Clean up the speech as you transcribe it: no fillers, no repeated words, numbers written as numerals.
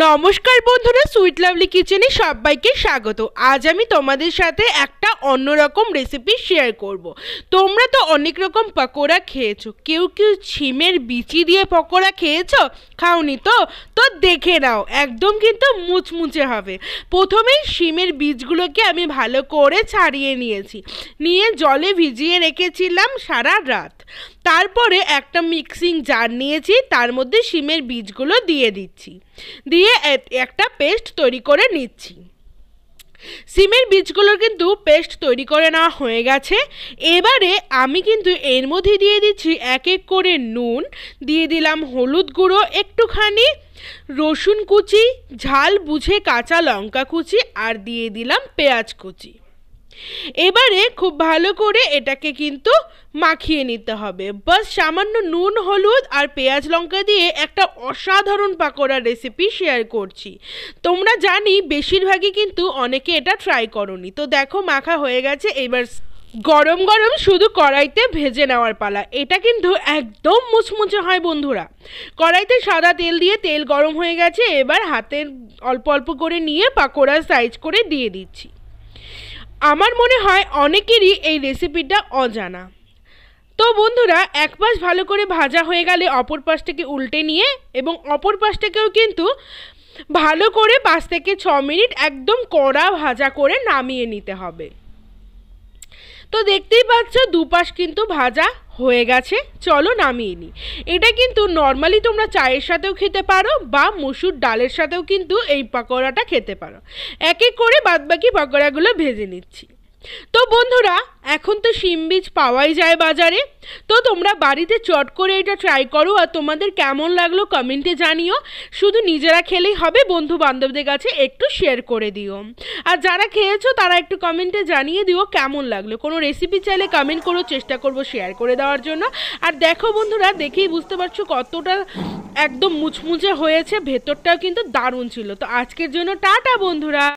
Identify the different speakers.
Speaker 1: নমস্কার বন্ধুরা, sweet lovely কিচেনে সবাইকে স্বাগত। আজ আমি তোমাদের সাথে একটা অন্যরকম রেসিপি শেয়ার করব। তোমরা তো অনেক রকম পকোড়া খেয়েছো, কেউ কেউ শিমের বিচি দিয়ে পকোড়া খেয়েছো, খাওনি তো? তো দেখে নাও, একদম কিন্তু মুচমুচে হবে। প্রথমেই শিমের বীজগুলোকে আমি ভালো করে ছাড়িয়ে নিয়ে জলে ভিজিয়ে রেখেছিলাম সারা রাত। তারপরে একটা মিক্সিং জার নিয়েছি, তার মধ্যে শিমের বীজগুলো দিয়ে দিচ্ছি, দিয়ে একটা পেস্ট তৈরি করে নিচ্ছি। শিমের বীজগুলোর কিন্তু পেস্ট তৈরি করে নেওয়া হয়ে গেছে। এবারে আমি কিন্তু এর মধ্যে দিয়ে দিচ্ছি এক এক করে নুন, দিয়ে দিলাম হলুদ গুঁড়ো একটুখানি, রসুন কুচি, ঝাল বুঝে কাঁচা লঙ্কা কুচি, আর দিয়ে দিলাম পেঁয়াজ কুচি। এবারে খুব ভালো করে এটাকে কিন্তু মাখিয়ে নিতে হবে। বাস সামান্য নুন, হলুদ আর পেঁয়াজ লঙ্কা দিয়ে একটা অসাধারণ পাকোড়া রেসিপি শেয়ার করছি। তোমরা জানি বেশিরভাগই কিন্তু অনেকে এটা ট্রাই করোনি। তো দেখো মাখা হয়ে গেছে, এবার গরম গরম শুধু কড়াইতে ভেজে নেওয়ার পালা। এটা কিন্তু একদম মুচমুচে হয় বন্ধুরা। কড়াইতে সাদা তেল দিয়ে তেল গরম হয়ে গেছে, এবার হাতের অল্প অল্প করে নিয়ে পাকোড়ার সাইজ করে দিয়ে দিচ্ছি। আমার মনে হয় অনেকেরই এই রেসিপিটা অজানা। তো বন্ধুরা, এক পাশ ভালো করে ভাজা হয়ে গেলে অপর পাশটাকে উল্টে নিয়ে এবং অপর পাশটাকেও কিন্তু ভালো করে 5 থেকে 6 মিনিট একদম কড়া ভাজা করে নামিয়ে নিতে হবে। তো দেখতেই পাচ্ছ দুপাশ কিন্তু ভাজা হয়ে গেছে, চলো নামিয়ে নিই। এটা কিন্তু নর্মালি তোমরা চায়ের সাথেও খেতে পারো বা মসুর ডালের সাথেও কিন্তু এই পকোড়াটা খেতে পারো। এক এক করে বাদবাকি পকোড়াগুলো ভেজে নিচ্ছি। তো বন্ধুরা, এখন তো শিম বীজ পাওয়াই যায় বাজারে। তো তোমরা বাড়িতে চট করে এটা ট্রাই করো, আর তোমাদের কেমন লাগলো কমেন্টে জানিও। শুধু নিজেরা খেলেই হবে, বন্ধু বান্ধবদের কাছে একটু শেয়ার করে দিও। আর যারা খেয়েছো তারা একটু কমেন্টে জানিয়ে দিও কেমন লাগলো। কোনো রেসিপি চাইলে কমেন্ট করো, চেষ্টা করবো শেয়ার করে দেওয়ার জন্য। আর দেখো বন্ধুরা, দেখেই বুঝতে পারছো কতটা একদম মুচমুচে হয়েছে, ভেতরটাও কিন্তু দারুণ ছিল। তো আজকের জন্য টাটা বন্ধুরা।